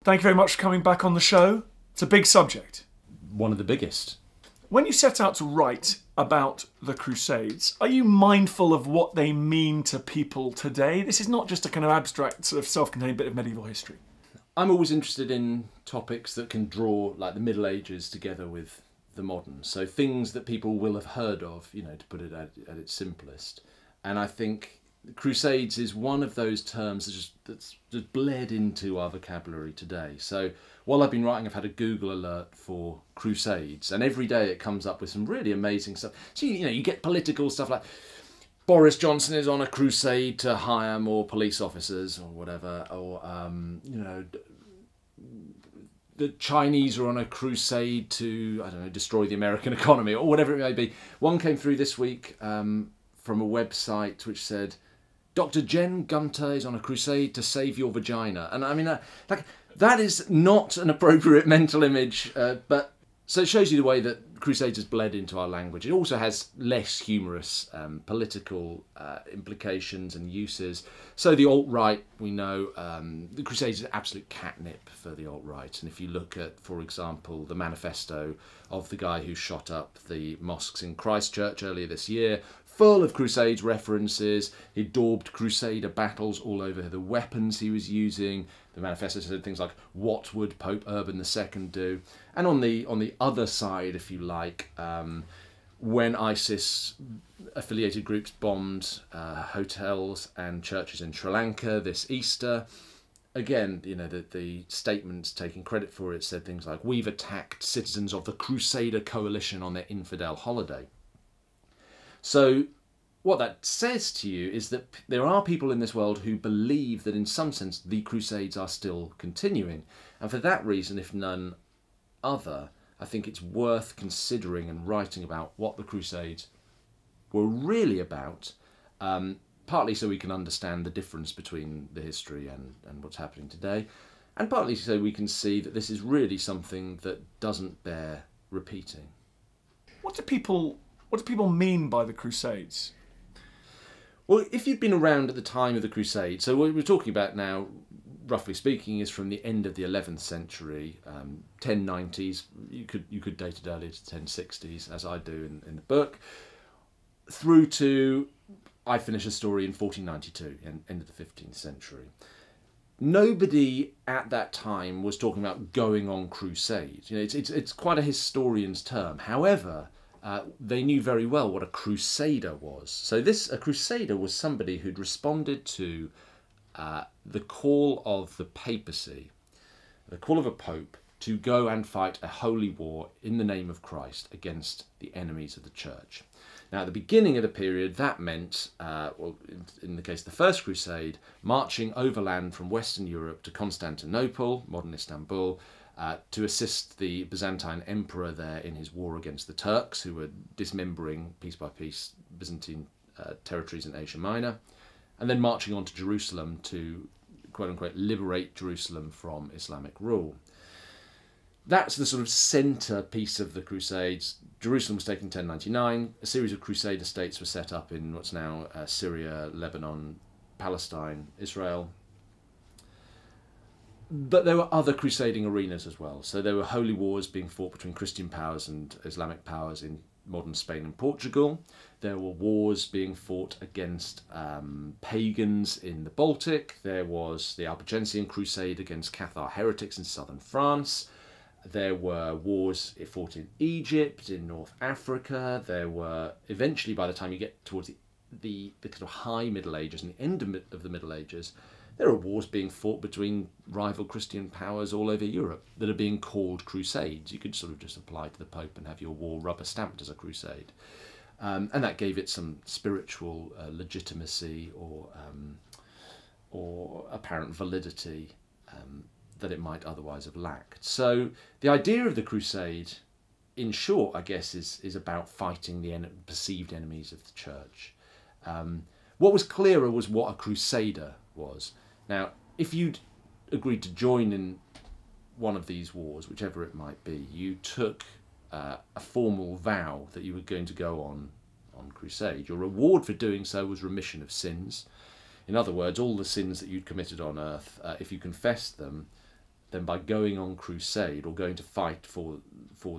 Thank you very much for coming back on the show. It's a big subject. One of the biggest. When you set out to write about the Crusades, are you mindful of what they mean to people today? This is not just a kind of abstract, sort of self-contained bit of medieval history. I'm always interested in topics that can draw like the Middle Ages together with the modern. So things that people will have heard of, you know, to put it at its simplest. And I think Crusades is one of those terms that's just bled into our vocabulary today. So while I've been writing, I've had a Google alert for Crusades, and every day it comes up with some really amazing stuff. So, you know, you get political stuff like Boris Johnson is on a crusade to hire more police officers or whatever, or, you know, the Chinese are on a crusade to, I don't know, destroy the American economy or whatever it may be. One came through this week from a website which said, Dr. Jen Gunter is on a crusade to save your vagina. And I mean, like, that is not an appropriate mental image, but so it shows you the way that Crusades has bled into our language. It also has less humorous political implications and uses. So the alt-right, we know, the Crusades is absolute catnip for the alt-right. And if you look at, for example, the manifesto of the guy who shot up the mosques in Christchurch earlier this year, full of Crusades references. He daubed Crusader battles all over the weapons he was using. The manifesto said things like, what would Pope Urban II do? And on the other side, if you like, when ISIS-affiliated groups bombed hotels and churches in Sri Lanka this Easter, again, you know, the statements taking credit for it said things like, we've attacked citizens of the Crusader coalition on their infidel holiday. So what that says to you is that there are people in this world who believe that in some sense the Crusades are still continuing. And for that reason, if none other, I think it's worth considering and writing about what the Crusades were really about, partly so we can understand the difference between the history and what's happening today, and partly so we can see that this is really something that doesn't bear repeating. What do people mean by the Crusades? Well, if you'd been around at the time of the Crusades, so what we're talking about now, roughly speaking, is from the end of the 11th century, 1090s. You could date it earlier to 1060s, as I do in the book, through to I finish a story in 1492, end of the 15th century. Nobody at that time was talking about going on crusade. You know, it's quite a historian's term. However, they knew very well what a crusader was. So a crusader was somebody who'd responded to the call of the papacy, the call of a pope, to go and fight a holy war in the name of Christ against the enemies of the church. Now, at the beginning of the period, that meant, well, in the case of the First Crusade, marching overland from Western Europe to Constantinople, modern Istanbul, to assist the Byzantine emperor there in his war against the Turks, who were dismembering piece by piece Byzantine territories in Asia Minor, and then marching on to Jerusalem to, quote-unquote, liberate Jerusalem from Islamic rule. That's the sort of centre piece of the Crusades. Jerusalem was taken in 1099. A series of Crusader states were set up in what's now Syria, Lebanon, Palestine, Israel. But there were other crusading arenas as well. So there were holy wars being fought between Christian powers and Islamic powers in modern Spain and Portugal. There were wars being fought against pagans in the Baltic. There was the Albigensian Crusade against Cathar heretics in southern France. There were wars fought in Egypt, in North Africa. There were, eventually, by the time you get towards the kind of high Middle Ages and the end of the Middle Ages, there are wars being fought between rival Christian powers all over Europe that are being called crusades. You could sort of just apply to the Pope and have your war rubber stamped as a crusade. And that gave it some spiritual legitimacy or apparent validity that it might otherwise have lacked. So the idea of the crusade, in short, I guess, is about fighting the perceived enemies of the church. What was clearer was what a crusader was. Now, if you'd agreed to join in one of these wars, whichever it might be, you took a formal vow that you were going to go on crusade. Your reward for doing so was remission of sins. In other words, all the sins that you'd committed on earth, if you confessed them, then by going on crusade or going to fight for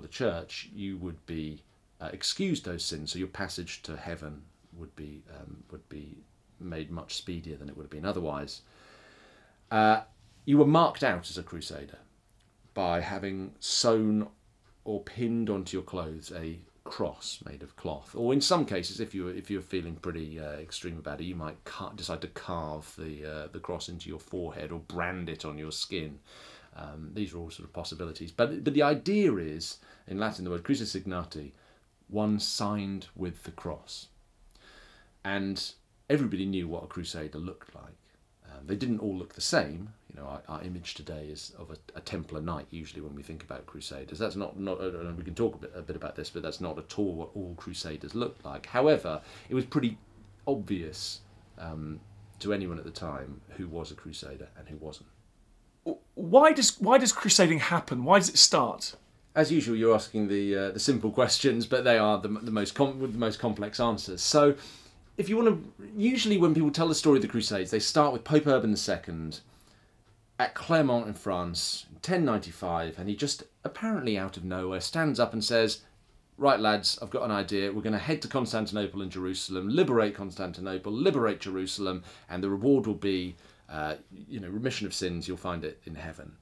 the church, you would be excused those sins. So your passage to heaven would be made much speedier than it would have been otherwise. You were marked out as a crusader by having sewn or pinned onto your clothes a cross made of cloth, or in some cases, if you're feeling pretty extreme about it, you might decide to carve the cross into your forehead or brand it on your skin. These are all sort of possibilities, but the idea is, in Latin, the word crucis signati, one signed with the cross, and everybody knew what a crusader looked like. They didn't all look the same. You know, our image today is of a Templar knight. Usually, when we think about crusaders, that's not. We can talk a bit about this, but that's not at all what all crusaders looked like. However, it was pretty obvious to anyone at the time who was a crusader and who wasn't. Why does crusading happen? Why does it start? As usual, you're asking the simple questions, but they are the most complex answers. So, if you want to, usually when people tell the story of the Crusades, they start with Pope Urban II at Clermont in France in 1095, and he just apparently out of nowhere stands up and says, "Right, lads, I've got an idea. We're going to head to Constantinople and Jerusalem, liberate Constantinople, liberate Jerusalem, and the reward will be, remission of sins. You'll find it in heaven."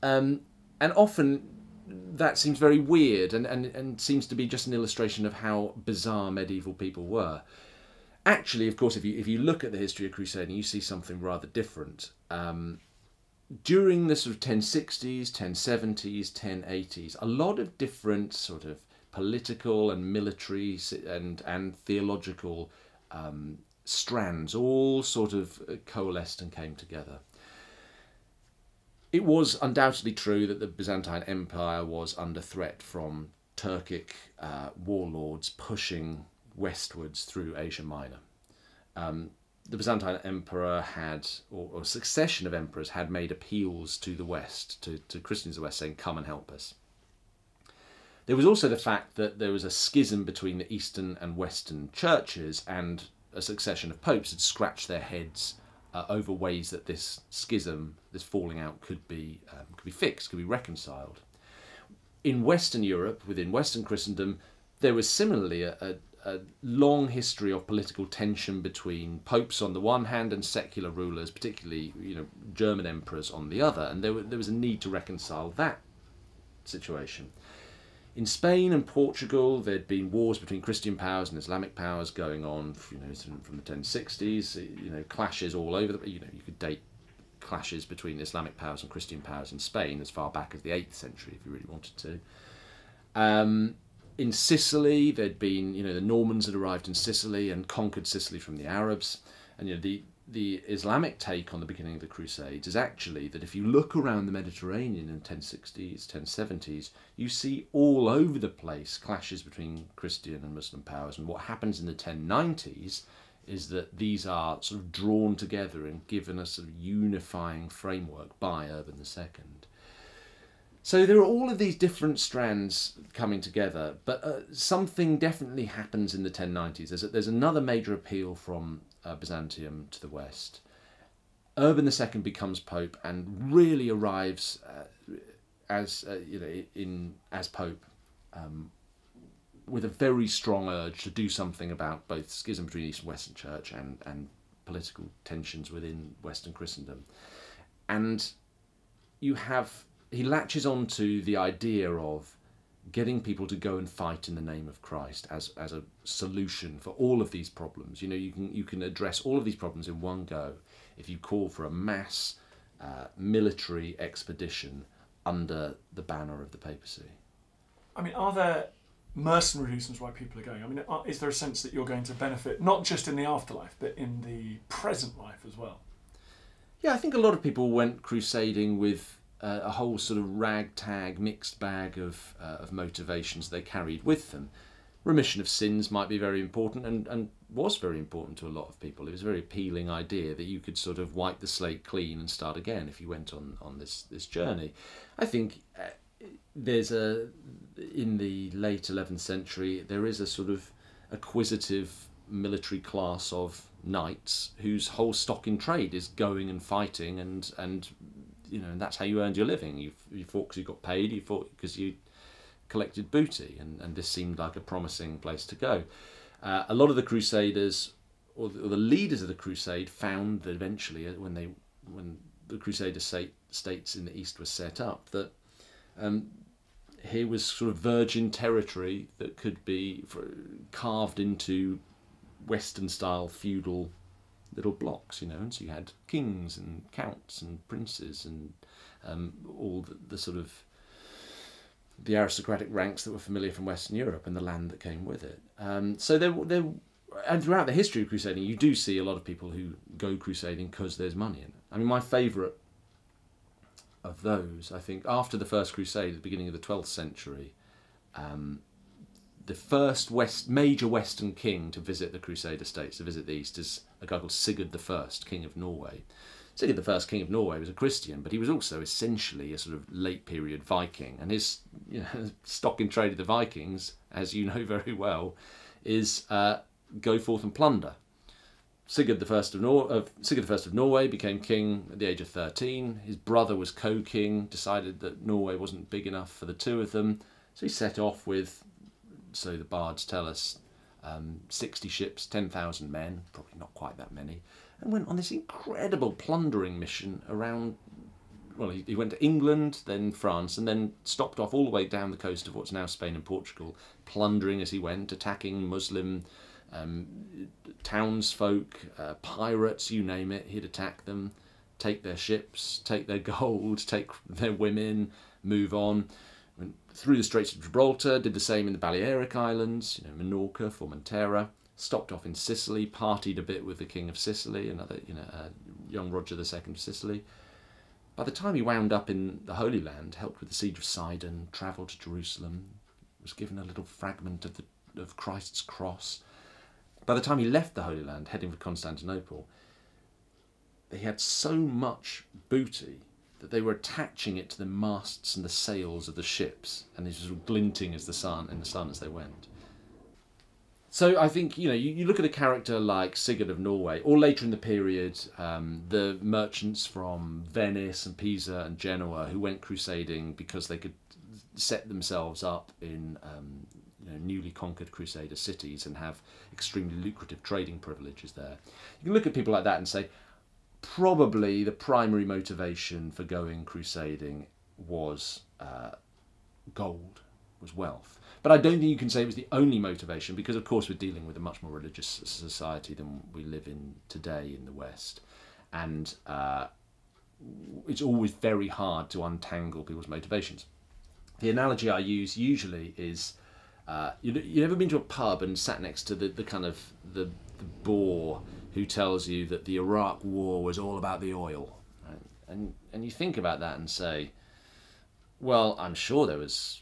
And often that seems very weird and seems to be just an illustration of how bizarre medieval people were. Actually, of course, if you look at the history of crusading, you see something rather different. During the sort of 1060s, 1070s, 1080s, a lot of different sort of political and military and theological strands all sort of coalesced and came together. It was undoubtedly true that the Byzantine Empire was under threat from Turkic warlords pushing westwards through Asia Minor. The Byzantine emperor had, or a succession of emperors had made appeals to the West, to Christians of the West, saying, "Come and help us." There was also the fact that there was a schism between the Eastern and Western churches, and a succession of popes had scratched their heads over ways that this schism, this falling out, could be fixed, could be reconciled. In Western Europe, within Western Christendom, there was similarly a long history of political tension between popes on the one hand and secular rulers, particularly German emperors on the other, and there was a need to reconcile that situation. In Spain and Portugal, there'd been wars between Christian powers and Islamic powers going on, from the 1060s. Clashes all over. You could date clashes between Islamic powers and Christian powers in Spain as far back as the 8th century, if you really wanted to. In Sicily, there'd been, the Normans had arrived in Sicily and conquered Sicily from the Arabs. And, the Islamic take on the beginning of the Crusades is actually that if you look around the Mediterranean in the 1060s, 1070s, you see all over the place clashes between Christian and Muslim powers. And what happens in the 1090s is that these are sort of drawn together and given a sort of unifying framework by Urban II. So there are all of these different strands coming together, but something definitely happens in the 1090s. There's another major appeal from Byzantium to the west. Urban II becomes pope and really arrives as pope with a very strong urge to do something about both schism between East and Western Church and political tensions within Western Christendom. And he latches on to the idea of getting people to go and fight in the name of Christ as a solution for all of these problems. You can address all of these problems in one go if you call for a mass military expedition under the banner of the papacy. I mean, are there mercenary reasons why people are going? I mean, is there a sense that you're going to benefit not just in the afterlife, but in the present life as well? Yeah, I think a lot of people went crusading with a whole sort of ragtag, mixed bag of motivations they carried with them. Remission of sins might be very important and was very important to a lot of people. It was a very appealing idea that you could sort of wipe the slate clean and start again if you went on this journey. I think in the late 11th century, there is a sort of acquisitive military class of knights whose whole stock in trade is going and fighting and and that's how you earned your living. You fought because you got paid. You fought because you collected booty, and this seemed like a promising place to go. A lot of the Crusaders, or the leaders of the Crusade, found that eventually, when the Crusader states in the East were set up, that here was sort of virgin territory that could be carved into Western-style feudal little blocks, and so you had kings and counts and princes and all the sort of the aristocratic ranks that were familiar from Western Europe and the land that came with it. So there, and throughout the history of crusading, you do see a lot of people who go crusading because there's money in it. I mean, my favourite of those, I think, after the First Crusade, at the beginning of the 12th century, the first major Western king to visit the Crusader states, to visit the East, is a guy called Sigurd I, King of Norway. Sigurd I, King of Norway, was a Christian, but he was also essentially a sort of late period Viking. And his stock in trade of the Vikings, as you know very well, is go forth and plunder. Sigurd I of Norway became king at the age of 13. His brother was co-king, decided that Norway wasn't big enough for the two of them, so he set off with, so the bards tell us, 60 ships, 10,000 men, probably not quite that many, and went on this incredible plundering mission around. Well, he went to England, then France, and then stopped off all the way down the coast of what's now Spain and Portugal, plundering as he went, attacking Muslim townsfolk, pirates, you name it. He'd attack them, take their ships, take their gold, take their women, move on. Went through the Straits of Gibraltar, did the same in the Balearic Islands, Minorca, Formentera. Stopped off in Sicily, partied a bit with the King of Sicily, another, young Roger II of Sicily. By the time he wound up in the Holy Land, helped with the siege of Sidon, travelled to Jerusalem, was given a little fragment of Christ's cross. By the time he left the Holy Land, heading for Constantinople, they had so much booty that they were attaching it to the masts and the sails of the ships, and it was glinting as the sun as they went. So I think, you look at a character like Sigurd of Norway, or later in the period, the merchants from Venice and Pisa and Genoa who went crusading because they could set themselves up in newly conquered Crusader cities and have extremely lucrative trading privileges there. You can look at people like that and say, probably the primary motivation for going crusading was gold, was wealth. But I don't think you can say it was the only motivation, because of course we're dealing with a much more religious society than we live in today in the West. And it's always very hard to untangle people's motivations. The analogy I use usually is, you've ever been to a pub and sat next to the boor who tells you that the Iraq War was all about the oil, right? And you think about that and say, well, I'm sure there was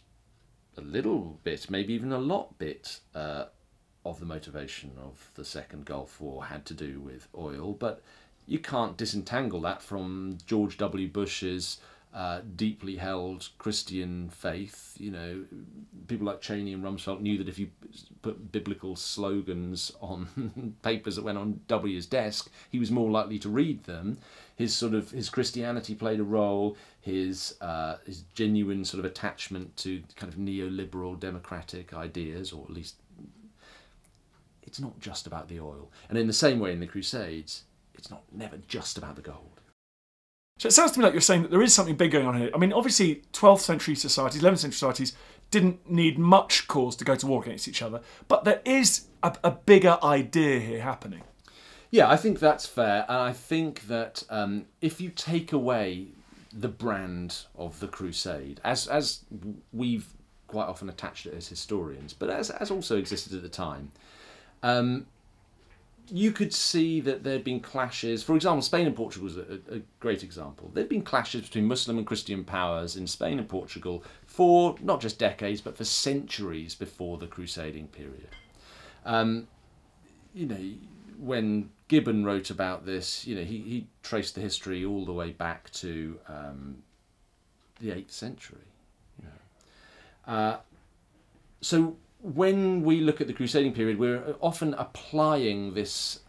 a little bit, maybe even a lot bit, of the motivation of the Second Gulf War had to do with oil, but you can't disentangle that from George W. Bush's deeply held Christian faith. People like Cheney and Rumsfeld knew that if you put biblical slogans on papers that went on W's desk, he was more likely to read them. His Christianity played a role. His genuine sort of attachment to kind of neoliberal democratic ideas, or at least it's not just about the oil. And in the same way in the Crusades, it's never just about the gold. So it sounds to me like you're saying that there is something big going on here. I mean, obviously, 12th century societies, 11th century societies didn't need much cause to go to war against each other, but there is a bigger idea here happening. Yeah, I think that's fair, and I think that if you take away the brand of the Crusade, as we've quite often attached it as historians, but as also existed at the time, you could see that there'd been clashes. For example, Spain and Portugal was a great example. There'd been clashes between Muslim and Christian powers in Spain and Portugal for not just decades, but for centuries before the crusading period. When Gibbon wrote about this, he traced the history all the way back to the 8th century. So when we look at the crusading period, we're often applying this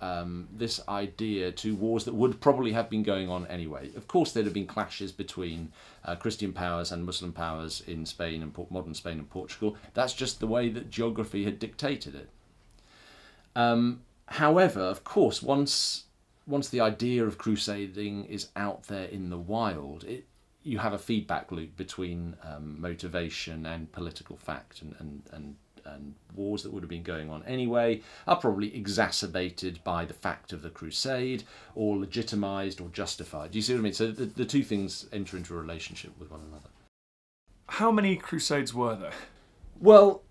this idea to wars that would probably have been going on anyway. Of course, there'd have been clashes between Christian powers and Muslim powers in Spain and modern Spain and Portugal. That's just the way that geography had dictated it. However, of course, once the idea of crusading is out there in the wild, you have a feedback loop between motivation and political fact, and wars that would have been going on anyway are probably exacerbated by the fact of the crusade, or legitimised or justified. Do you see what I mean? So the two things enter into a relationship with one another. How many crusades were there? Well,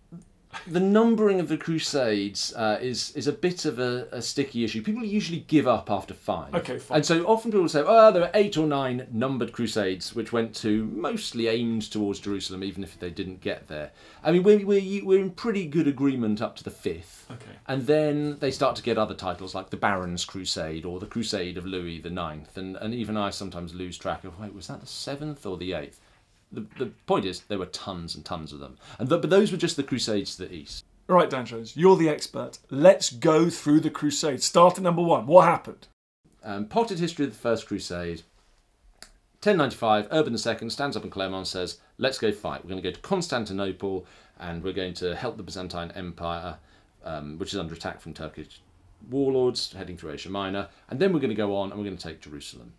the numbering of the Crusades is a bit of a sticky issue. People usually give up after 5. Okay, fine. And so often people say, oh, there were 8 or 9 numbered Crusades, which went to, mostly aimed towards Jerusalem, even if they didn't get there. I mean, we're in pretty good agreement up to the 5th. Okay. And then they start to get other titles, like the Baron's Crusade, or the Crusade of Louis IX. And even I sometimes lose track of, wait, was that the 7th or the 8th? The point is, there were tons and tons of them. But those were just the Crusades to the east. All right, Dan Jones, you're the expert. Let's go through the Crusades. Start at number 1. What happened? Potted history of the First Crusade. 1095, Urban II stands up in Clermont and says, let's go fight. We're going to go to Constantinople and we're going to help the Byzantine Empire, which is under attack from Turkish warlords heading through Asia Minor. And then we're going to go on and we're going to take Jerusalem.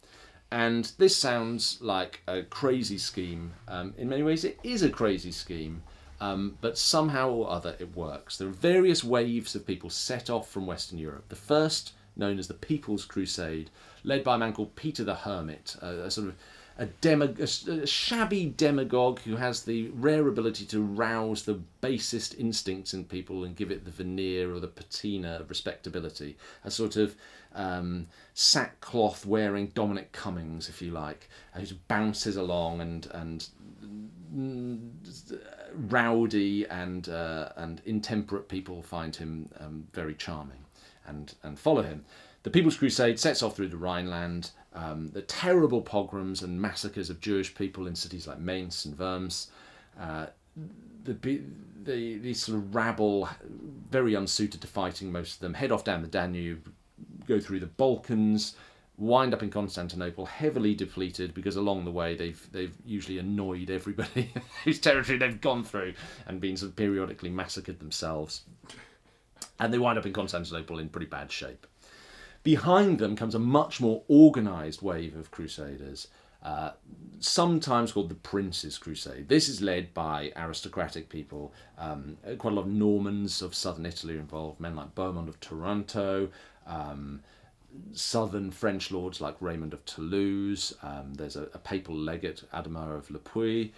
And this sounds like a crazy scheme. In many ways, it is a crazy scheme, but somehow or other it works. There are various waves of people set off from Western Europe. The first, known as the People's Crusade, led by a man called Peter the Hermit, a sort of a shabby demagogue who has the rare ability to rouse the basest instincts in people and give it the veneer or the patina of respectability. A sort of sackcloth wearing Dominic Cummings, if you like, who bounces along and rowdy and intemperate people find him very charming and follow him. The People's Crusade sets off through the Rhineland. The terrible pogroms and massacres of Jewish people in cities like Mainz and Worms. These sort of rabble, very unsuited to fighting, most of them, head off down the Danube, go through the Balkans, wind up in Constantinople, heavily depleted because along the way they've usually annoyed everybody whose territory they've gone through and been sort of periodically massacred themselves. And they wind up in Constantinople in pretty bad shape. Behind them comes a much more organised wave of crusaders, sometimes called the Prince's Crusade. This is led by aristocratic people. Quite a lot of Normans of southern Italy are involved, men like Beaumont of Taranto, southern French lords like Raymond of Toulouse. There's a papal legate, Adhemar of Le Puy.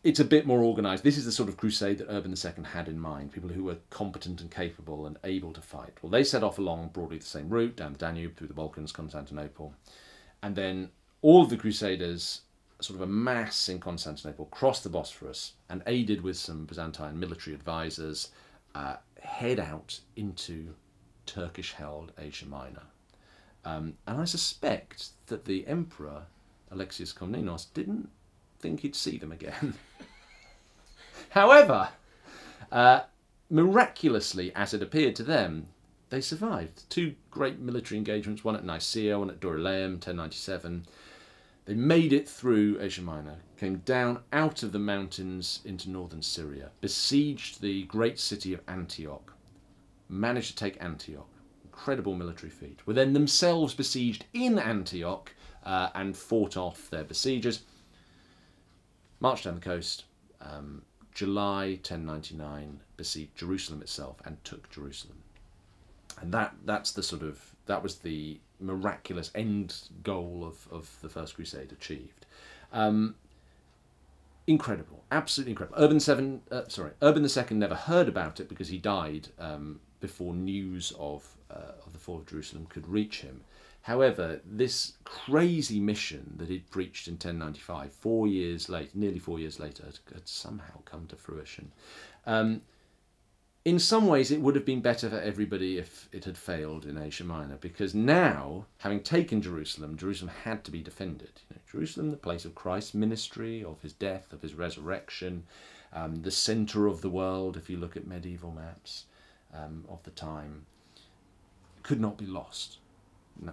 It's a bit more organised. This is the sort of crusade that Urban II had in mind, people who were competent and capable and able to fight. Well, they set off along broadly the same route, down the Danube, through the Balkans, Constantinople. And then all of the crusaders sort of amass in Constantinople, cross the Bosphorus, and aided with some Byzantine military advisors, head out into Turkish-held Asia Minor. And I suspect that the emperor, Alexius Komnenos, didn't think he'd see them again. However, miraculously, as it appeared to them, they survived. 2 great military engagements, one at Nicaea, one at Dorylaeum, 1097. They made it through Asia Minor, came down out of the mountains into northern Syria, besieged the great city of Antioch, managed to take Antioch. Incredible military feat. Were then themselves besieged in Antioch and fought off their besiegers. Marched down the coast, July 1099, besieged Jerusalem itself and took Jerusalem. And that was the miraculous end goal of the First Crusade achieved. Incredible, absolutely incredible. Urban II never heard about it because he died before news of the fall of Jerusalem could reach him. However, this crazy mission that he'd preached in 1095, 4 years later, nearly 4 years later, had somehow come to fruition. In some ways, it would have been better for everybody if it had failed in Asia Minor, because now, having taken Jerusalem, Jerusalem had to be defended. You know, Jerusalem, the place of Christ's ministry, of his death, of his resurrection, the centre of the world, if you look at medieval maps of the time, could not be lost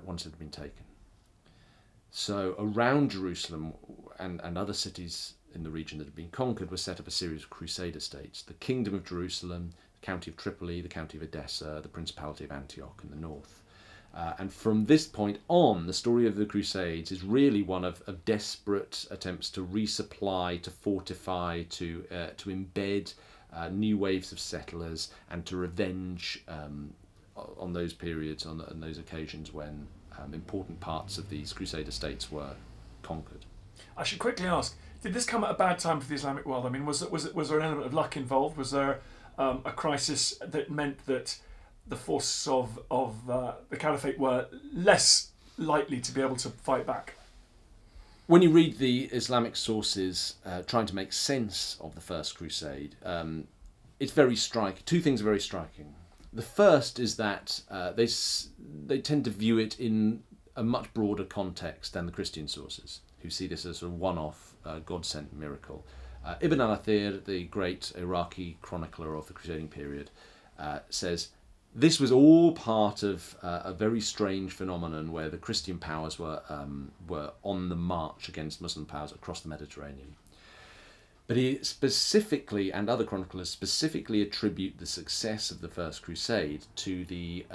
once it had been taken. So around Jerusalem and other cities in the region that had been conquered was set up a series of Crusader states. The Kingdom of Jerusalem, the County of Tripoli, the County of Edessa, the Principality of Antioch in the north. And from this point on, the story of the Crusades is really one of desperate attempts to resupply, to fortify, to embed new waves of settlers, and to revenge on those periods, on those occasions when important parts of these Crusader states were conquered. I should quickly ask, did this come at a bad time for the Islamic world? I mean, was there an element of luck involved? Was there a crisis that meant that the forces of the Caliphate were less likely to be able to fight back? When you read the Islamic sources trying to make sense of the First Crusade, it's very striking. Two things are very striking. The first is that they tend to view it in a much broader context than the Christian sources, who see this as a one-off, God-sent miracle. Ibn al-Athir, the great Iraqi chronicler of the crusading period, says this was all part of a very strange phenomenon where the Christian powers were on the march against Muslim powers across the Mediterranean. But he specifically, and other chroniclers specifically, attribute the success of the First Crusade to the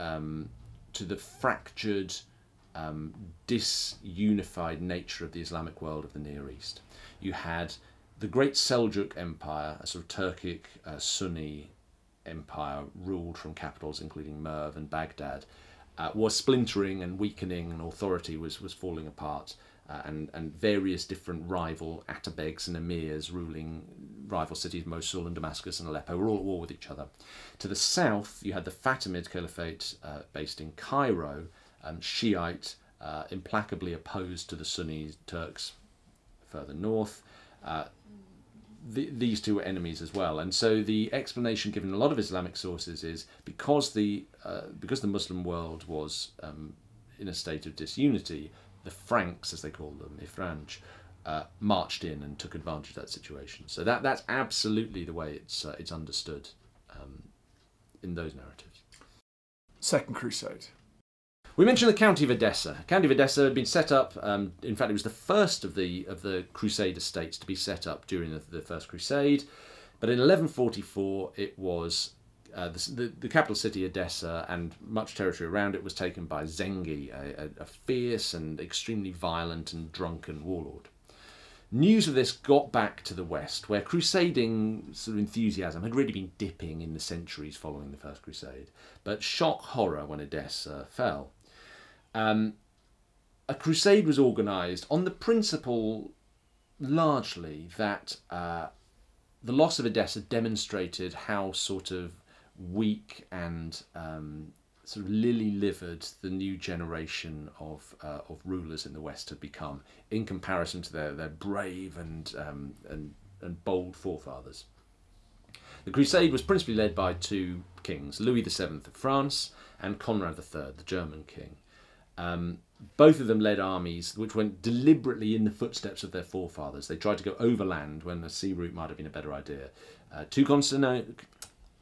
fractured, disunified nature of the Islamic world of the Near East. You had the great Seljuk Empire, a sort of Turkic Sunni empire ruled from capitals including Merv and Baghdad, was splintering and weakening, and authority was falling apart. And various different rival Atabegs and Emirs ruling rival cities, Mosul and Damascus and Aleppo, were all at war with each other. To the south, you had the Fatimid Caliphate based in Cairo, Shiite, implacably opposed to the Sunni Turks further north. These two were enemies as well, and so the explanation given in a lot of Islamic sources is because the Muslim world was in a state of disunity, the Franks, as they call them, Ifranj, marched in and took advantage of that situation. So that's absolutely the way it's understood in those narratives. Second Crusade. We mentioned the County of Edessa. The County of Edessa had been set up. In fact, it was the first of the Crusader states to be set up during the First Crusade. But in 1144, it was the capital city, Edessa, and much territory around it was taken by Zengi, a fierce and extremely violent and drunken warlord. News of this got back to the west, where crusading sort of enthusiasm had really been dipping in the centuries following the First Crusade. But shock horror when Edessa fell. A crusade was organised on the principle, largely, that the loss of Edessa demonstrated how sort of weak and sort of lily-livered the new generation of rulers in the West had become in comparison to their brave and bold forefathers. The crusade was principally led by two kings, Louis VII of France and Conrad III, the German king. Both of them led armies which went deliberately in the footsteps of their forefathers. They tried to go overland when a sea route might have been a better idea.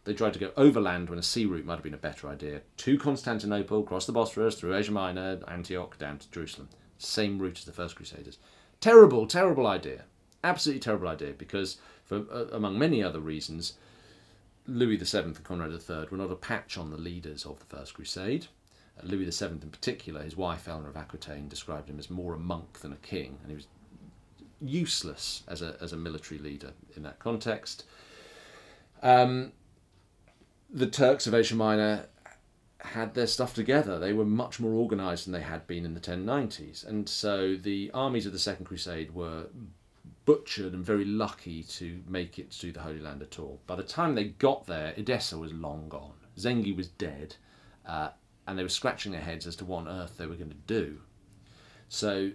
They tried to go overland when a sea route might have been a better idea. To Constantinople, across the Bosphorus, through Asia Minor, Antioch, down to Jerusalem. Same route as the First Crusaders. Terrible, terrible idea. Absolutely terrible idea, because among many other reasons, Louis VII and Conrad III were not a patch on the leaders of the First Crusade. Louis VII in particular, his wife Eleanor of Aquitaine described him as more a monk than a king, and he was useless as a military leader in that context. The Turks of Asia Minor had their stuff together. They were much more organised than they had been in the 1090s, and so the armies of the Second Crusade were butchered and very lucky to make it to the Holy Land at all. By the time they got there, Edessa was long gone. Zengi was dead, and they were scratching their heads as to what on earth they were going to do. So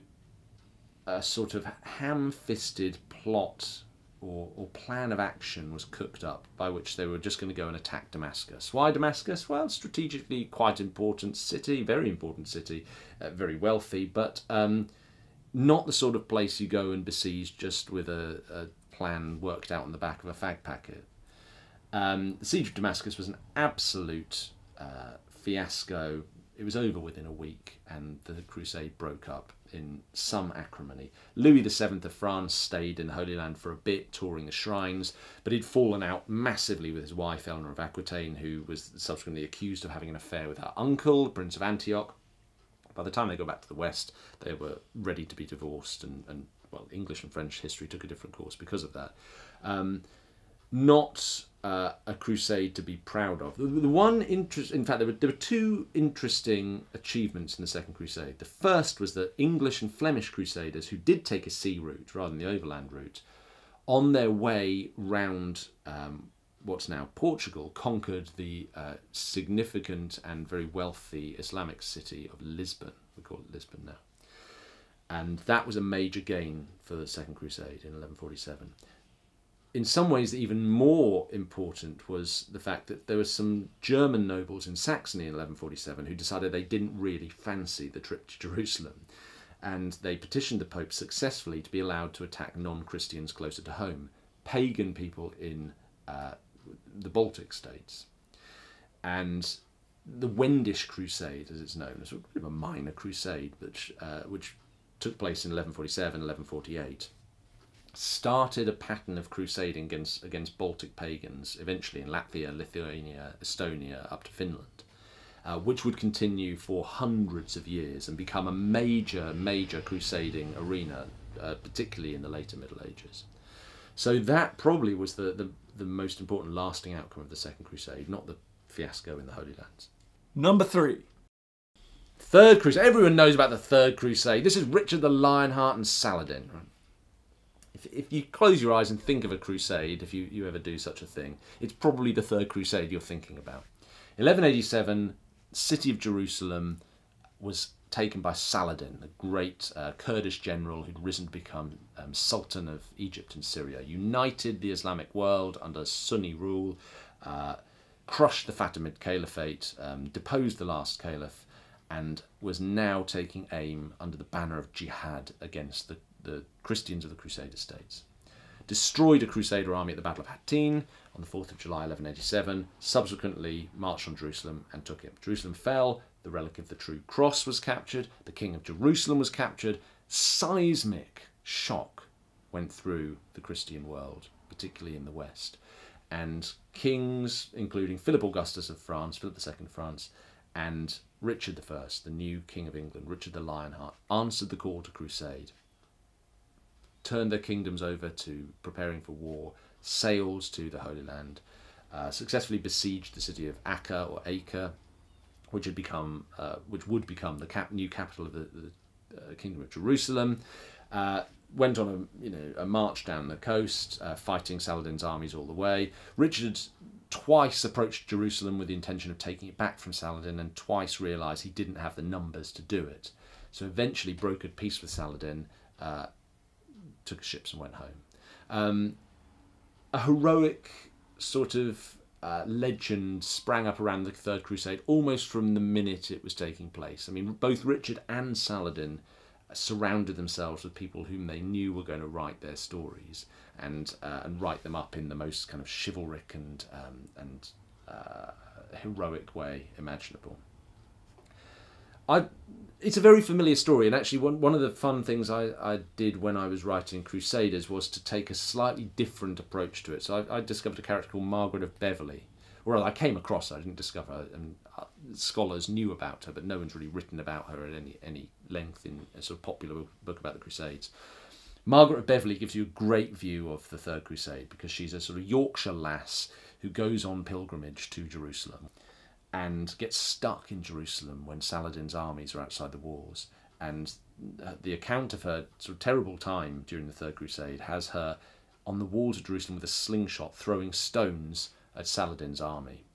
a sort of ham-fisted plot or plan of action was cooked up by which they were just going to go and attack Damascus. Why Damascus? Well, strategically quite important city, very important city, very wealthy, but not the sort of place you go and besiege just with a plan worked out on the back of a fag packet. The siege of Damascus was an absolute fiasco. It was over within a week, and the crusade broke up in some acrimony. Louis VII of France stayed in the Holy Land for a bit, touring the shrines, but he'd fallen out massively with his wife, Eleanor of Aquitaine, who was subsequently accused of having an affair with her uncle, the Prince of Antioch. By the time they got back to the West, they were ready to be divorced, and well, English and French history took a different course because of that. Not a crusade to be proud of. The one interest, in fact, there were two interesting achievements in the Second Crusade. The first was that English and Flemish crusaders, who did take a sea route rather than the overland route, on their way round what's now Portugal, conquered the significant and very wealthy Islamic city of Lisbon. We call it Lisbon now. And that was a major gain for the Second Crusade in 1147. In some ways, even more important was the fact that there were some German nobles in Saxony in 1147 who decided they didn't really fancy the trip to Jerusalem. And they petitioned the Pope successfully to be allowed to attack non-Christians closer to home, pagan people in the Baltic states. And the Wendish Crusade, as it's known, is a bit of a minor crusade, which took place in 1147, 1148. Started a pattern of crusading against Baltic pagans, eventually in Latvia, Lithuania, Estonia, up to Finland, which would continue for hundreds of years and become a major crusading arena, particularly in the later Middle Ages. So that probably was the most important lasting outcome of the Second Crusade, not the fiasco in the Holy Lands. Number 3. Third Crusade. Everyone knows about the Third Crusade. This is Richard the Lionheart and Saladin. Right? If you close your eyes and think of a crusade, if you ever do such a thing, it's probably the Third Crusade you're thinking about. 1187, city of Jerusalem was taken by Saladin, a great Kurdish general who'd risen to become Sultan of Egypt and Syria, united the Islamic world under Sunni rule, crushed the Fatimid Caliphate, deposed the last caliph, and was now taking aim under the banner of jihad against the Christians of the Crusader states. Destroyed a Crusader army at the Battle of Hattin on the 4th of July 1187, subsequently marched on Jerusalem and took it. Jerusalem fell, the relic of the True Cross was captured, the King of Jerusalem was captured. Seismic shock went through the Christian world, particularly in the West. And kings, including Philip Augustus of France, Philip II of France, and Richard I, the new King of England, Richard the Lionheart, answered the call to crusade, turned their kingdoms over to preparing for war, sailed to the Holy Land, successfully besieged the city of Acre or Acre, which would become the new capital of the Kingdom of Jerusalem. Went on a march down the coast, fighting Saladin's armies all the way. Richard twice approached Jerusalem with the intention of taking it back from Saladin, and twice realised he didn't have the numbers to do it. So eventually brokered peace with Saladin, took ships and went home. A heroic sort of legend sprang up around the Third Crusade almost from the minute it was taking place. I mean, both Richard and Saladin surrounded themselves with people whom they knew were going to write their stories and write them up in the most kind of chivalric and heroic way imaginable. It's a very familiar story, and actually one of the fun things I did when I was writing Crusaders was to take a slightly different approach to it. So I discovered a character called Margaret of Beverley. Well, I came across her, I didn't discover her, and scholars knew about her, but no one's really written about her at any length in a sort of popular book about the Crusades. Margaret of Beverley gives you a great view of the Third Crusade because she's a sort of Yorkshire lass who goes on pilgrimage to Jerusalem and gets stuck in Jerusalem when Saladin's armies are outside the walls. And the account of her sort of terrible time during the Third Crusade has her on the walls of Jerusalem with a slingshot throwing stones at Saladin's army,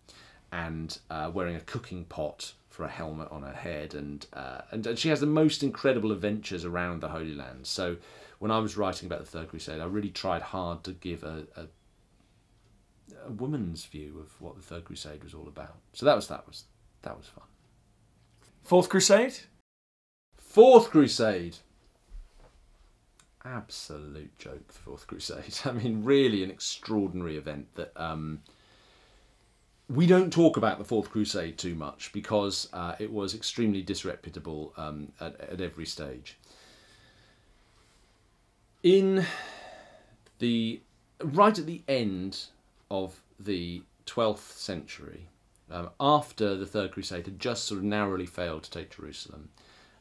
and wearing a cooking pot for a helmet on her head, and she has the most incredible adventures around the Holy Land. So when I was writing about the Third Crusade, I really tried hard to give a woman's view of what the Third Crusade was all about. So that was fun. Fourth Crusade? Fourth Crusade. Absolute joke, the Fourth Crusade. I mean, really an extraordinary event that we don't talk about the Fourth Crusade too much because it was extremely disreputable at every stage. Right at the end of the 12th century, after the Third Crusade had just sort of narrowly failed to take Jerusalem,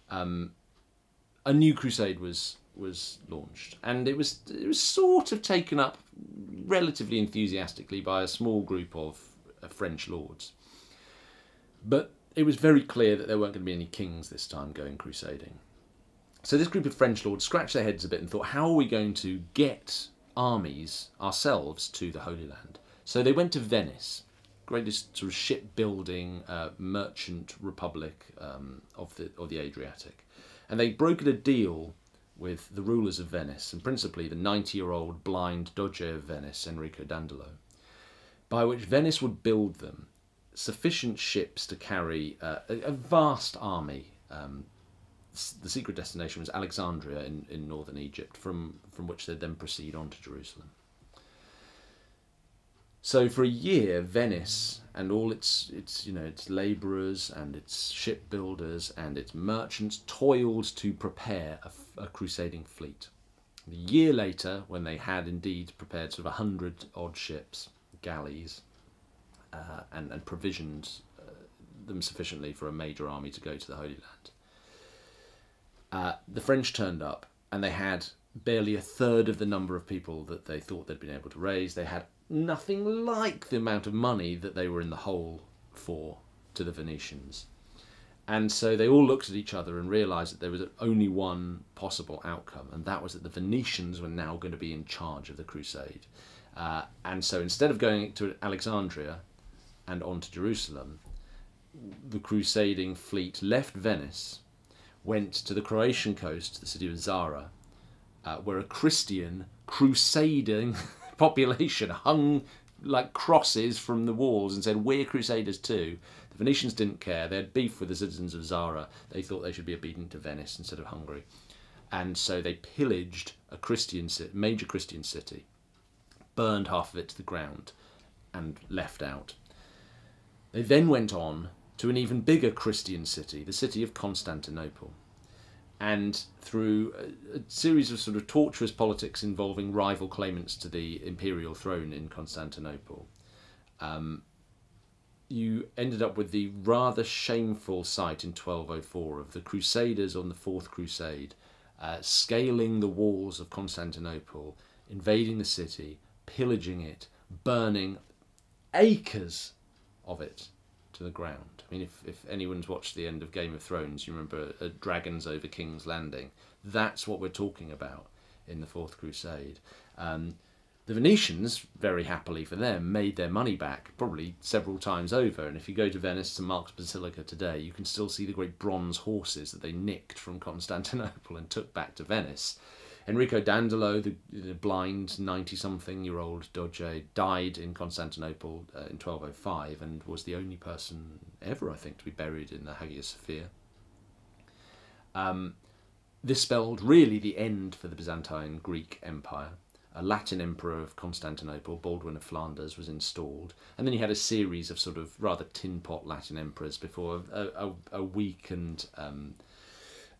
a new crusade was launched, and it was sort of taken up relatively enthusiastically by a small group of French lords. But it was very clear that there weren't going to be any kings this time going crusading. So this group of French lords scratched their heads a bit and thought, how are we going to get armies ourselves to the Holy Land? So they went to Venice, greatest sort of shipbuilding merchant republic of the Adriatic, and they brokered a deal with the rulers of Venice, and principally the 90-year-old blind Doge of Venice, Enrico Dandolo, by which Venice would build them sufficient ships to carry a vast army. The secret destination was Alexandria in northern Egypt, from which they'd then proceed on to Jerusalem. So for a year, Venice and all its labourers and its shipbuilders and its merchants toiled to prepare a crusading fleet. A year later, when they had indeed prepared sort of 100 odd ships, galleys, and provisioned them sufficiently for a major army to go to the Holy Land, the French turned up, and they had barely a third of the number of people that they thought they'd been able to raise. They had nothing like the amount of money that they were in the hole for to the Venetians. And so they all looked at each other and realised that there was only one possible outcome, and that was that the Venetians were now going to be in charge of the crusade. And so instead of going to Alexandria and on to Jerusalem, the crusading fleet left Venice, went to the Croatian coast, the city of Zara, where a Christian crusading population hung like crosses from the walls and said, "We're crusaders too." The Venetians didn't care. They had beef with the citizens of Zara. They thought they should be obedient to Venice instead of Hungary. And so they pillaged a major Christian city, burned half of it to the ground, and left out. They then went on to an even bigger Christian city, the city of Constantinople. And through a series of sort of tortuous politics involving rival claimants to the imperial throne in Constantinople, you ended up with the rather shameful sight in 1204 of the Crusaders on the Fourth Crusade scaling the walls of Constantinople, invading the city, pillaging it, burning acres of it to the ground. I mean, if anyone's watched the end of Game of Thrones, you remember dragons over King's Landing. That's what we're talking about in the Fourth Crusade. The Venetians, very happily for them, made their money back probably several times over. And if you go to Venice, St Mark's Basilica today, you can still see the great bronze horses that they nicked from Constantinople and took back to Venice. Enrico Dandolo, the blind 90-something-year-old Doge, died in Constantinople in 1205 and was the only person ever, I think, to be buried in the Hagia Sophia. This spelled really the end for the Byzantine Greek Empire. A Latin emperor of Constantinople, Baldwin of Flanders, was installed, and then you had a series of sort of rather tin-pot Latin emperors before a weakened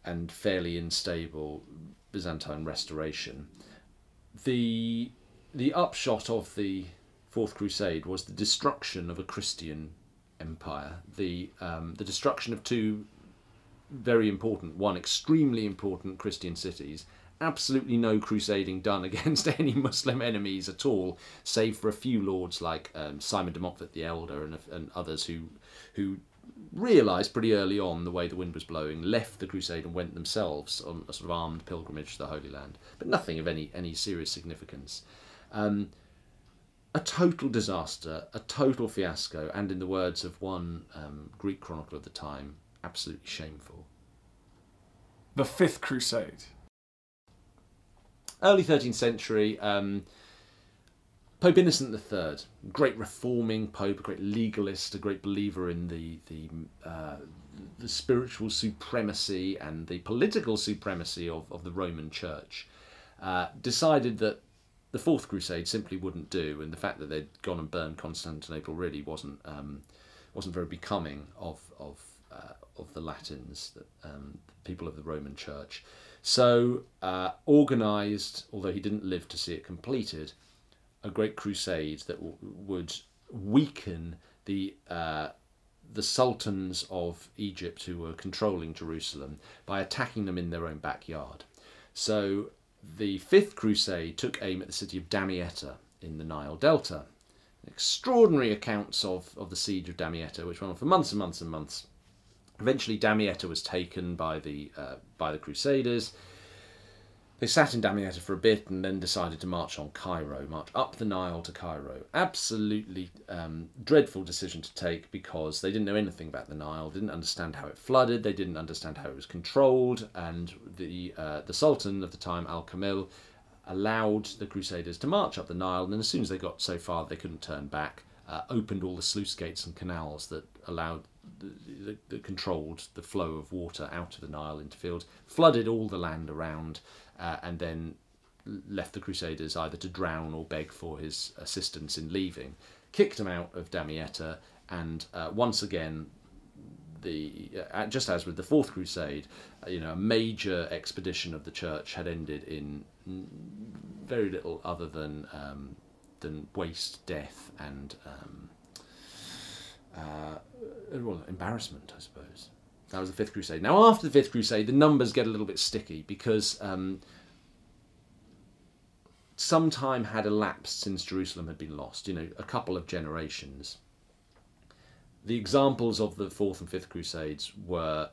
and fairly unstable Byzantine restoration. The upshot of the Fourth Crusade was the destruction of a Christian empire, the destruction of two very important, one extremely important Christian cities, absolutely no crusading done against any Muslim enemies at all, save for a few lords like Simon de Montfort the Elder and others who realised pretty early on the way the wind was blowing, left the crusade and went themselves on a sort of armed pilgrimage to the Holy Land, but nothing of any serious significance. A total disaster, a total fiasco, and in the words of one Greek chronicler of the time, absolutely shameful. The Fifth Crusade. Early 13th century, Pope Innocent III, great reforming pope, a great legalist, a great believer in the spiritual supremacy and the political supremacy of the Roman Church, decided that the Fourth Crusade simply wouldn't do, and the fact that they'd gone and burned Constantinople really wasn't very becoming of the Latins, the people of the Roman Church. So organised, although he didn't live to see it completed, a great crusade that would weaken the sultans of Egypt who were controlling Jerusalem by attacking them in their own backyard. So the Fifth Crusade took aim at the city of Damietta in the Nile Delta. Extraordinary accounts of the siege of Damietta, which went on for months and months and months. Eventually Damietta was taken by the Crusaders. They sat in Damietta for a bit and then decided to march on Cairo, march up the Nile to Cairo. Absolutely dreadful decision to take, because they didn't know anything about the Nile, didn't understand how it flooded, they didn't understand how it was controlled, and the Sultan of the time, Al-Kamil, allowed the Crusaders to march up the Nile, and as soon as they got so far they couldn't turn back, opened all the sluice gates and canals that allowed that controlled the flow of water out of the Nile into fields, flooded all the land around, and then left the Crusaders either to drown or beg for his assistance in leaving, kicked them out of Damietta, and once again, just as with the Fourth Crusade, a major expedition of the Church had ended in very little other than waste, death, and embarrassment, I suppose. That was the Fifth Crusade. Now, after the Fifth Crusade, the numbers get a little bit sticky, because some time had elapsed since Jerusalem had been lost, a couple of generations. The examples of the Fourth and Fifth Crusades were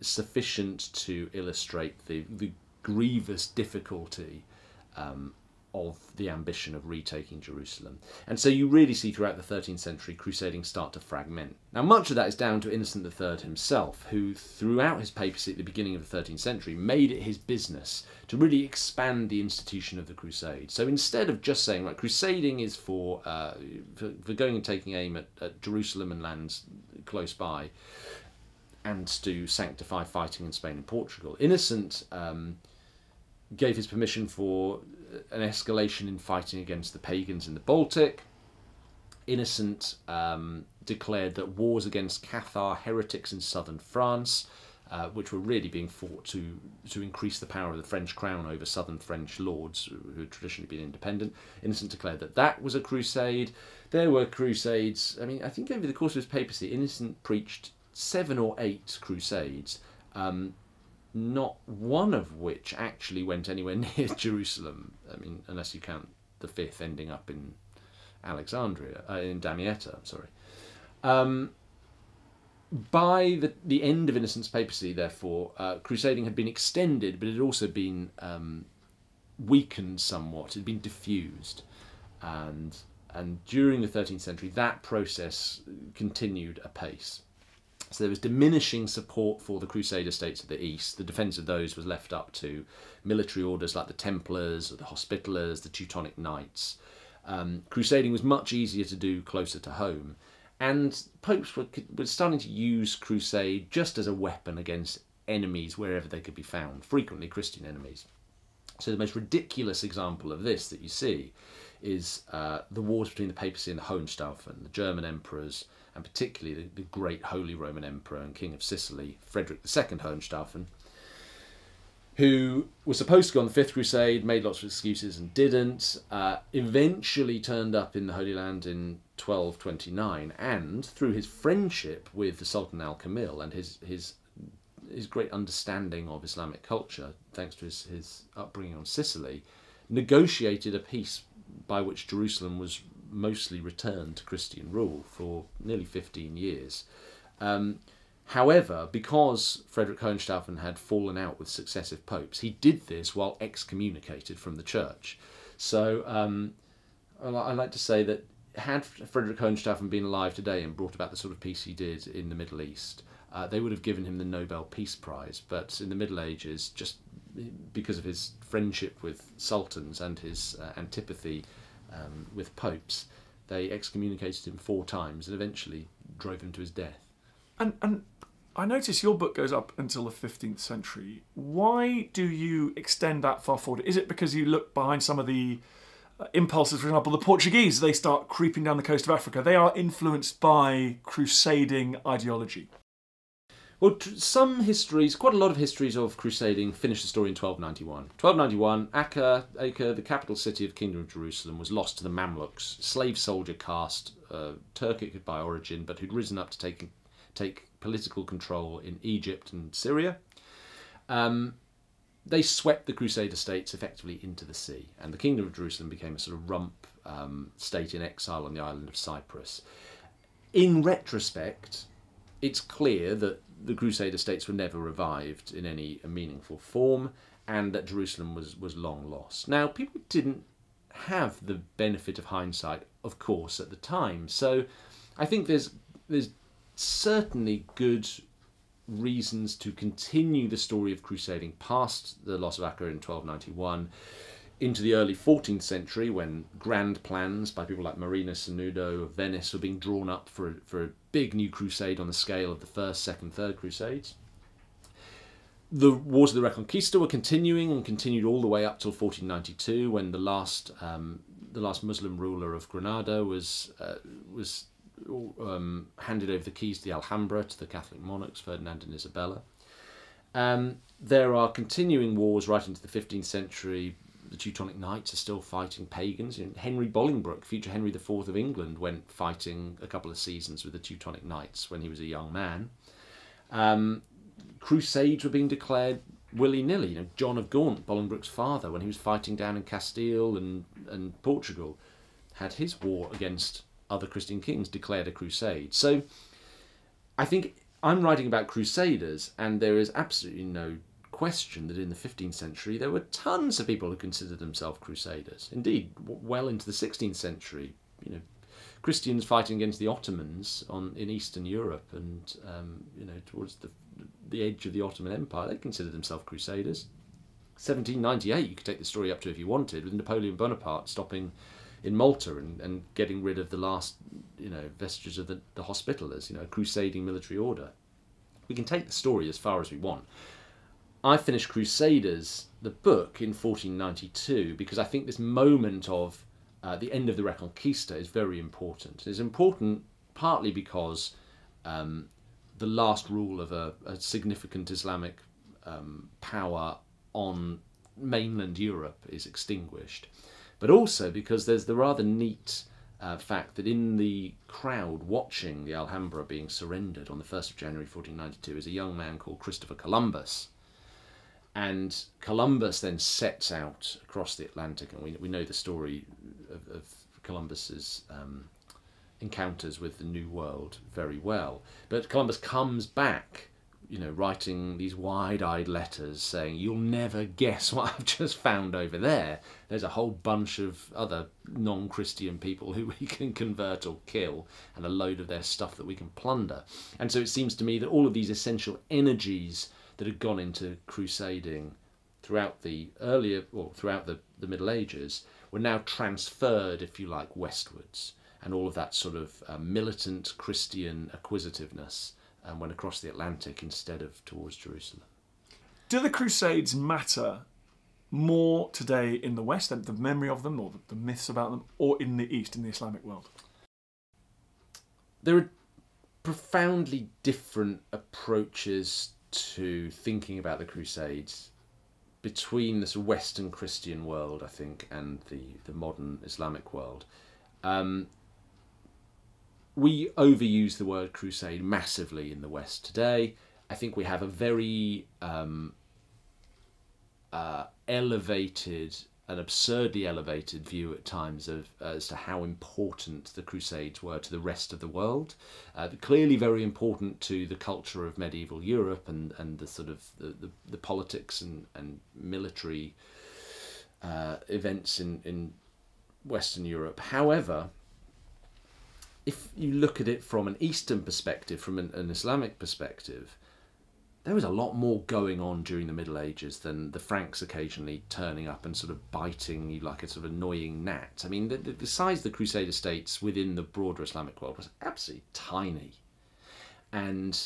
sufficient to illustrate the grievous difficulty of the ambition of retaking Jerusalem. And so you really see throughout the 13th century crusading start to fragment. Now, much of that is down to Innocent III himself, who throughout his papacy at the beginning of the 13th century made it his business to really expand the institution of the crusade. So instead of just saying, right, crusading is for going and taking aim at Jerusalem and lands close by, and to sanctify fighting in Spain and Portugal, Innocent gave his permission for an escalation in fighting against the pagans in the Baltic. Innocent declared that wars against Cathar heretics in southern France, which were really being fought to increase the power of the French crown over southern French lords who had traditionally been independent. Innocent declared that that was a crusade. There were crusades. I mean, I think over the course of his papacy, Innocent preached 7 or 8 crusades, not one of which actually went anywhere near Jerusalem. I mean, unless you count the 5th ending up in Alexandria, in Damietta, sorry. By the end of Innocent's papacy, therefore, crusading had been extended, but it had also been weakened somewhat. It had been diffused. And during the 13th century, that process continued apace. So there was diminishing support for the Crusader states of the East. The defence of those was left up to military orders like the Templars, or the Hospitallers, the Teutonic Knights. Crusading was much easier to do closer to home, and popes were starting to use crusade just as a weapon against enemies wherever they could be found, frequently Christian enemies. So the most ridiculous example of this that you see is the wars between the papacy and the Hohenstaufen, the German emperors, and particularly the great Holy Roman Emperor and King of Sicily, Frederick II Hohenstaufen, who was supposed to go on the Fifth Crusade, made lots of excuses and didn't, eventually turned up in the Holy Land in 1229, and through his friendship with the Sultan Al-Kamil and his great understanding of Islamic culture, thanks to his upbringing on Sicily, negotiated a peace by which Jerusalem was mostly returned to Christian rule for nearly 15 years. However, because Frederick Hohenstaufen had fallen out with successive popes, he did this while excommunicated from the church. So I like to say that had Frederick Hohenstaufen been alive today and brought about the sort of peace he did in the Middle East, they would have given him the Nobel Peace Prize. But in the Middle Ages, just because of his friendship with sultans and his antipathy with popes, they excommunicated him 4 times and eventually drove him to his death. And I notice your book goes up until the 15th century. Why do you extend that far forward? Is it because you look behind some of the impulses? For example, the Portuguese, they start creeping down the coast of Africa. They are influenced by crusading ideology. Well, some histories, quite a lot of histories of crusading, finish the story in 1291. 1291, Acre, the capital city of the Kingdom of Jerusalem, was lost to the Mamluks, slave soldier caste, Turkic by origin, but who'd risen up to take political control in Egypt and Syria. They swept the Crusader states effectively into the sea, and the Kingdom of Jerusalem became a sort of rump state in exile on the island of Cyprus. In retrospect, it's clear that the Crusader states were never revived in any meaningful form, and that Jerusalem was long lost. Now, people didn't have the benefit of hindsight, of course, at the time, so I think there's certainly good reasons to continue the story of crusading past the loss of Acre in 1291 into the early 14th century, when grand plans by people like Marinus and Nudo of Venice were being drawn up for a big new crusade on the scale of the First, Second, Third Crusades. The Wars of the Reconquista were continuing and continued all the way up till 1492, when the last Muslim ruler of Granada was handed over the keys to the Alhambra to the Catholic monarchs, Ferdinand and Isabella. There are continuing wars right into the 15th century. The Teutonic Knights are still fighting pagans. Henry Bolingbroke, future Henry IV of England, went fighting a couple of seasons with the Teutonic Knights when he was a young man. Crusades were being declared willy-nilly. John of Gaunt, Bolingbroke's father, when he was fighting down in Castile and Portugal, had his war against other Christian kings declared a crusade. So I think I'm writing about crusaders, and there is absolutely no question that in the 15th century there were tons of people who considered themselves crusaders. Indeed, well into the 16th century, Christians fighting against the Ottomans in Eastern Europe, and towards the edge of the Ottoman Empire, they considered themselves crusaders. 1798, you could take the story up to if you wanted, with Napoleon Bonaparte stopping in Malta and getting rid of the last vestiges of the Hospitallers, a crusading military order. We can take the story as far as we want. I finished Crusaders, the book, in 1492 because I think this moment of the end of the Reconquista is very important. It's important partly because the last rule of a significant Islamic power on mainland Europe is extinguished, but also because there's the rather neat fact that in the crowd watching the Alhambra being surrendered on the 1st of January 1492 is a young man called Christopher Columbus. And Columbus then sets out across the Atlantic, and we know the story of Columbus's encounters with the New World very well. But Columbus comes back, writing these wide-eyed letters saying, "You'll never guess what I've just found over there. There's a whole bunch of other non-Christian people who we can convert or kill, and a load of their stuff that we can plunder." And so it seems to me that all of these essential energies that had gone into crusading throughout the Middle Ages were now transferred, if you like, westwards, and all of that sort of militant Christian acquisitiveness went across the Atlantic instead of towards Jerusalem. Do the Crusades matter more today in the West, the memory of them or the myths about them, or in the East, in the Islamic world? There are profoundly different approaches to thinking about the Crusades between this Western Christian world, I think, and the modern Islamic world. We overuse the word crusade massively in the West today. I think we have a very elevated, an absurdly elevated view at times as to how important the Crusades were to the rest of the world. Clearly very important to the culture of medieval Europe and the sort of the politics and military events in Western Europe. However, if you look at it from an Eastern perspective, from an Islamic perspective, there was a lot more going on during the Middle Ages than the Franks occasionally turning up and sort of biting you like a sort of annoying gnat. I mean, the size of the Crusader states within the broader Islamic world was absolutely tiny. And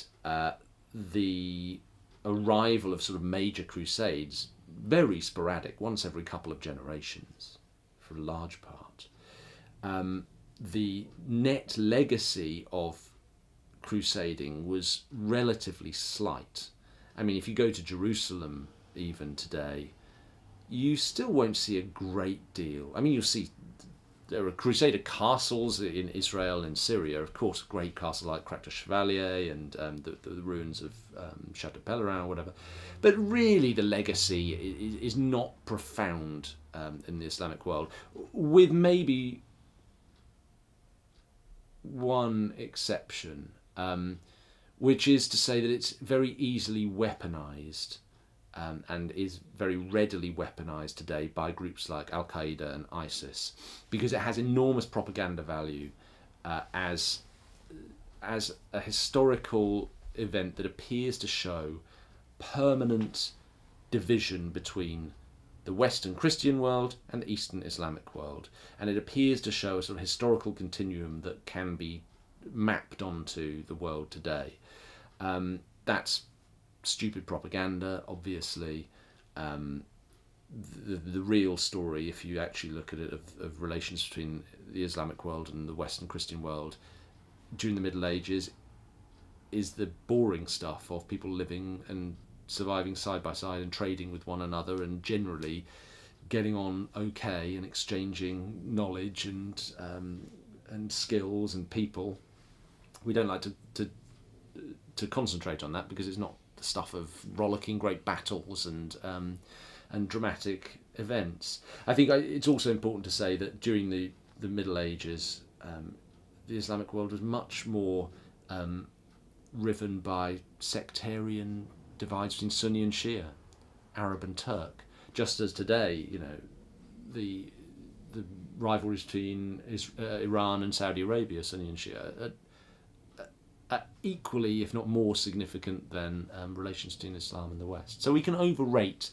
the arrival of sort of major crusades, very sporadic, once every couple of generations for a large part. The net legacy of crusading was relatively slight. I mean, if you go to Jerusalem even today, you still won't see a great deal. I mean, you'll see there are Crusader castles in Israel and Syria, of course, great castles like Crac de Chevalier and the ruins of Chateau Pellerin or whatever. But really the legacy is not profound in the Islamic world, with maybe one exception, which is to say that it's very easily weaponized and is very readily weaponized today by groups like Al-Qaeda and ISIS, because it has enormous propaganda value as a historical event that appears to show permanent division between the Western Christian world and the Eastern Islamic world, and it appears to show a sort of historical continuum that can be mapped onto the world today. That's stupid propaganda, obviously. The real story, if you actually look at it, of relations between the Islamic world and the Western Christian world during the Middle Ages is the boring stuff of people living and surviving side by side and trading with one another and generally getting on okay and exchanging knowledge and skills and people. We don't like to concentrate on that because it's not the stuff of rollicking great battles and dramatic events. I think it's also important to say that during the Middle Ages, the Islamic world was much more riven by sectarian divides between Sunni and Shia, Arab and Turk. Just as today, you know, the rivalries between Iran and Saudi Arabia, Sunni and Shia, are equally, if not more significant than relations between Islam and the West. So we can overrate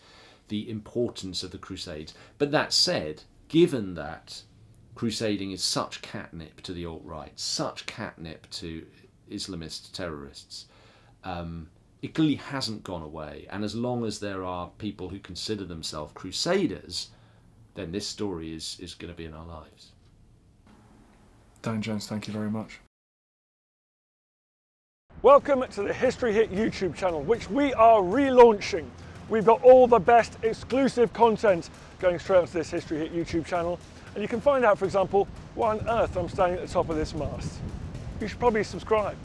the importance of the Crusades. But that said, given that crusading is such catnip to the alt-right, such catnip to Islamist terrorists, it clearly hasn't gone away. And as long as there are people who consider themselves crusaders, then this story is going to be in our lives. Dan Jones, thank you very much. Welcome to the History Hit YouTube channel, which we are relaunching. We've got all the best exclusive content going straight onto this History Hit YouTube channel. And you can find out, for example, why on earth I'm standing at the top of this mast. You should probably subscribe.